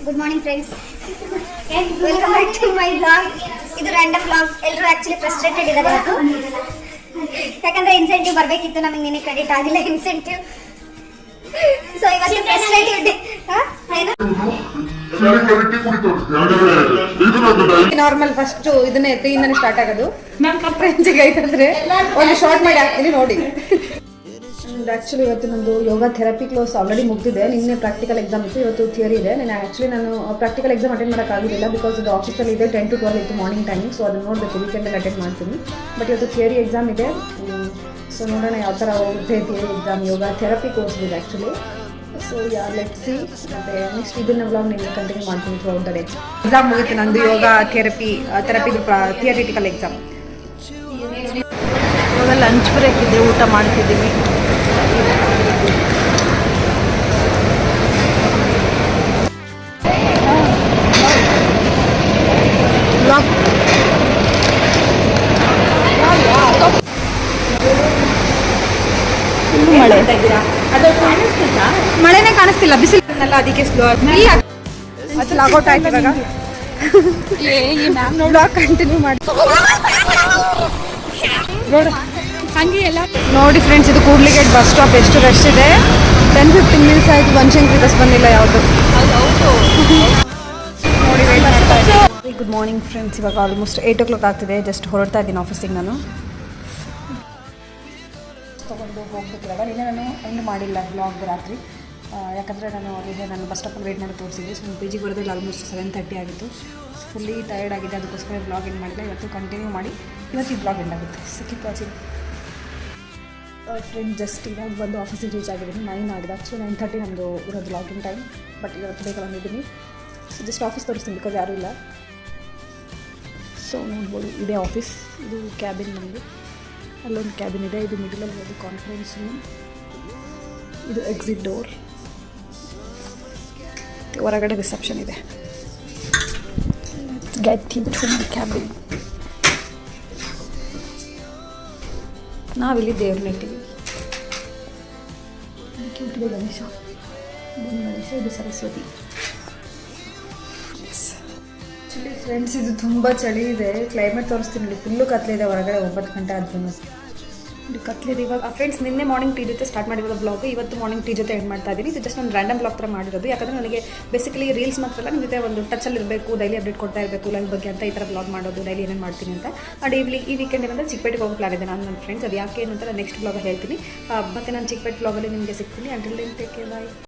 Good morning friends, welcome back to my blog. ಇದು random blog. ಎಲ್ಲರೂ actually frustrated ಇದ್ದಾರೆ ಇವತ್ತು, ಯಾಕಂದ್ರೆ ಇನ್ಸೆಂಟಿವ್ ಬರಬೇಕಿತ್ತು. ನಮಗೆ ನಿನ್ನೆ ಕ್ರೆಡಿಟ್ ಆಗಿಲ್ಲ ಇನ್ಸೆಂಟಿವ್. ಸೊ ಇವತ್ತು ಫ್ರಸ್ಟ್ರೇಟೆಡ್. ನಾರ್ಮಲ್ ಫಸ್ಟ್ ಇದನ್ನೇ ಎತ್ತಿಂದನೇ ಸ್ಟಾರ್ಟ್ ಆಗೋದು. ಮ್ಯಾಮ್ ಕಪ್ರೇಂಜಿಗೆ ಐತಂದ್ರೆ ಒಂದು ಶಾರ್ಟ್ ಮಾಡಿ ಹಾಕ್ತೀನಿ ನೋಡಿ. ಆ್ಯಕ್ಚುಲಿ ಇವತ್ತು ನಂದು ಯೋಗ ಥೆರಪಿ ಕ್ಲಾಸ್ ಆಲ್ರೆಡಿ ಮುಗಿದಿದೆ. ನಿನ್ನೆ ಪ್ರಾಕ್ಟಿಕಲ್ ಎಕ್ಸಾಮ್ ಇತ್ತು, ಇವತ್ತು ಥಿಯರಿ ಇದೆ. ನಾನು ಪ್ರಾಕ್ಟಿಕಲ್ ಎಕ್ಸಾಮ್ ಅಟೆಂಡ್ ಮಾಡೋಕ್ಕಾಗಿಲ್ಲ, ಬಿಕಾಸ್ ಇದು ಆಫೀಸಲ್ಲಿ ಇದೆ. 10 to 12 ಇತ್ತು ಮಾರ್ನಿಂಗ್ ಟೈಮಿಂಗ್. ಸೊ ಅದನ್ನು ನೋಡಬೇಕು, ವೀಕೆಂಡಲ್ಲಿ ಅಟೆಂಡ್ ಮಾಡ್ತೀನಿ. ಬಟ್ ಇವತ್ತು ಥಿಯರಿ ಎಕ್ಸಾಮ್ ಇದೆ. ಸೊ ನೋಡೋಣ ಯಾವ ಥರ ಹೋಗುತ್ತೆ ಥಿಯರಿ ಎಕ್ಸಾಮ್. ಯೋಗ ಥೆರಪಿ ಕೋರ್ಸ್ ಇದೆ ಆ್ಯಕ್ಚುಲಿ. So let's see. ಮತ್ತು ನೆಕ್ಸ್ಟ್ ಇದನ್ನ ಬ್ಲಾಗ್ ನಿಮಗೆ ಕಂಟಿನ್ಯೂ ಮಾಡ್ತೀನಿ through out the day. Exam ಮುಗಿತು ನಂದು ಯೋಗ ಥೆರಪಿದು ಥಿಯರಿಟಿಕಲ್ ಎಕ್ಸಾಮ್. ಇವಾಗ ಲಂಚ್ ಬ್ರೇಕ್ ಇದೆ, ಊಟ ಮಾಡ್ತಿದ್ದೀವಿ. ಮಳೆ ಮಳೆನೇ ಕಾಣಿಸ್ತಿಲ್ಲ, ಬಿಸಿಲಲ್ಲ, ಅದಕ್ಕೆ ಸ್ಲೋ ಆಗಿ ಅದು ಲಾಗೌಟ್ ಆಯ್ತು. ಇವಾಗ ಬ್ಲಾಗ್ ಕಂಟಿನ್ಯೂ ಮಾಡಿ ಹಂಗೆ ಎಲ್ಲ ನೋಡಿ ಫ್ರೆಂಡ್ಸ್. ಇದು ಕೂಡ್ಲಿಗೇಟ್ ಬಸ್ ಸ್ಟಾಪ್. ಎಷ್ಟು ರಶ್ ಇದೆ. 10-15 ಮಿನಿಟ್ಸ್ ಆಯಿತು, ಬನಶಂಕರಿ ಬಸ್ ಬಂದಿಲ್ಲ ಯಾವುದು. ನೋಡಿ ವೇಟ್ ಮಾಡ್ತಾ ಇದ್ದೀನಿ. Good morning friends. ಇವಾಗ ಆಲ್ಮೋಸ್ಟ್ 8 o'clock ಆಗ್ತಿದೆ. ಜಸ್ಟ್ ಹೊರಡ್ತಾ ಇದ್ದೀನಿ ಆಫೀಸಿಗೆ. ನಾನು ತೊಗೊಂಡು ಹೋಗ್ಬೇಕಿವಾಗ. ನಿನ್ನೆ ನಾನು ಎಂಡ್ ಮಾಡಿಲ್ಲ ಬ್ಲಾಗ್ ರಾತ್ರಿ, ಯಾಕಂದರೆ ನಾನು ಬಸ್ ಸ್ಟಾಪಲ್ಲಿ ವೇಟ್ ಮಾಡಿ ತೋರಿಸಿದ್ದೆ. ಸೊ ಪಿ ಜಿಗೆ ಬರೋದ್ರಲ್ಲಿ ಆಲ್ಮೋಸ್ಟ್ 7:30 ಆಗಿತ್ತು. ಫುಲ್ಲಿ ಟಯರ್ಡ್ ಆಗಿದೆ, ಅದಕ್ಕೋಸ್ಕರ ಬ್ಲಾಗ್ ಎಂಡ್ ಮಾಡಿಲ್ಲ. ಇವತ್ತು ಕಂಟಿನ್ಯೂ ಮಾಡಿ ಇವತ್ತು ಈ ಬ್ಲಾಗ್ ಎಂಡ್ ಆಗುತ್ತೆ. Keep watching friend. ಜಸ್ಟ್ ಇವಾಗ ಬಂದು ಆಫೀಸಿಗೆ ರೀಚ್ ಆಗಿದ್ದೀನಿ. 9 ಆಗಿದೆ. ಆ್ಯಕ್ಚುಲಿ 9:30 ನಮ್ಮದು ಇರೋದು ಲಾಗಿನ್ ಟೈಮ್. ಬಟ್ ಇವತ್ತು ಬೇಗ ಬಂದಿದ್ದೀನಿ. ಸೊ ಜಸ್ಟ್ ಆಫೀಸ್ ತೋರಿಸ್ತೀನಿ, ಬಿಕಾಸ್ ಯಾರೂ ಇಲ್ಲ. ಸೊ ನೋಡ್ಬೋದು, ಇದೇ ಆಫೀಸ್. ಇದು ಕ್ಯಾಬಿನ್ ನಮ್ಮದು. ಅಲ್ಲೊಂದು ಕ್ಯಾಬಿನ್ ಇದೆ. ಇದು ಮಿಡಲಲ್ಲಿ ಒಂದು ಕಾನ್ಫರೆನ್ಸ್ ರೂಮ್. ಇದು ಎಕ್ಸಿಟ್ ಡೋರ್. ಹೊರಗಡೆ ರಿಸೆಪ್ಷನ್ ಇದೆ. ಗೆಟ್ ಇಂಟು ಮೈ ಕ್ಯಾಬಿನ್. ನಾವಿಲ್ಲಿ ದೇವ್ರನ್ನ ಇಟ್ಟಿದ್ದೀವಿ. ಕ್ಯೂಟಿದೆ ಗಣೇಶ. ಇದು ಸರಸ್ವತಿ. ಆ್ಯಕ್ಚುಲಿ ಫ್ರೆಂಡ್ಸ್, ಇದು ತುಂಬ ಚಳಿ ಇದೆ. ಕ್ಲೈಮೇಟ್ ತೋರಿಸ್ತೀನಿ ಇಲ್ಲಿ. ಫುಲ್ಲು ಕತ್ಲಿದೆ ಹೊರಗಡೆ. 9 ಗಂಟೆ ಆದ್ರೂ ಇಲ್ಲಿ ಕತ್ಲಿದೆ. ಇವಾಗ ಫ್ರೆಂಡ್ಸ್, ನಿನ್ನೆ ಮಾರ್ನಿಂಗ್ ಟೀ ಜೊತೆ ಸ್ಟಾರ್ಟ್ ಮಾಡಿರೋ ಬ್ಲಾಗ್ ಇವತ್ತು ಮಾರ್ನಿಂಗ್ ಟೀ ಜೊತೆ ಎಂಡ್ ಮಾಡ್ತಾ ಇದ್ದೀನಿ. ಇದು ಜಸ್ಟ್ ನಾನು ರ್ಯಾಂಡಮ್ ಬ್ಲಾಗ್ ಥರ ಮಾಡಿರೋದು. ಯಾಕಂದರೆ ನನಗೆ ಬೇಸಿಕಲಿ ರೀಲ್ಸ್ ಮಾತ್ರ ಅಲ್ಲ, ನಿಮ್ಮ ಜೊತೆ ಒಂದು ಟಚಲ್ಲಿ ಇರಬೇಕು, ಡೈಲಿ ಅಪ್ಡೇಟ್ ಕೊಡ್ತಾ ಇರಬೇಕು ಲೈಫ್ ಬಗ್ಗೆ ಅಂತ ಈ ಥರ ಬ್ಲಾಗ್ ಮಾಡೋದು, ಡೈಲಿ ಏನೇನು ಮಾಡ್ತೀನಿ ಅಂತ. ಈ ವೀಕೆಂಡ್ ಏನಂದರೆ ಚಿಕ್ಕಪೇಟೆಗೆ ಹೋಗೋ ಪ್ಲಾನ್ ಇದೆ ನಾನು ನನ್ನ ಫ್ರೆಂಡ್ಸ್. ಅದು ಯಾಕೆ ಅಂತ ನಾನು ನೆಕ್ಸ್ಟ್ ಬ್ಲಾಗಲ್ಲಿ ಹೇಳ್ತೀನಿ. ಮತ್ತು ನಾನು ಚಿಕ್ಕಪೇಟೆ ಬ್ಲಾಗಲ್ಲಿ ನಿಮಗೆ ಸಿಗ್ತೀನಿ. ಅಂಟಿಲ್ ದೆನ್ ಟೇಕ್ ಕೇರ್, ಬಾಯ್.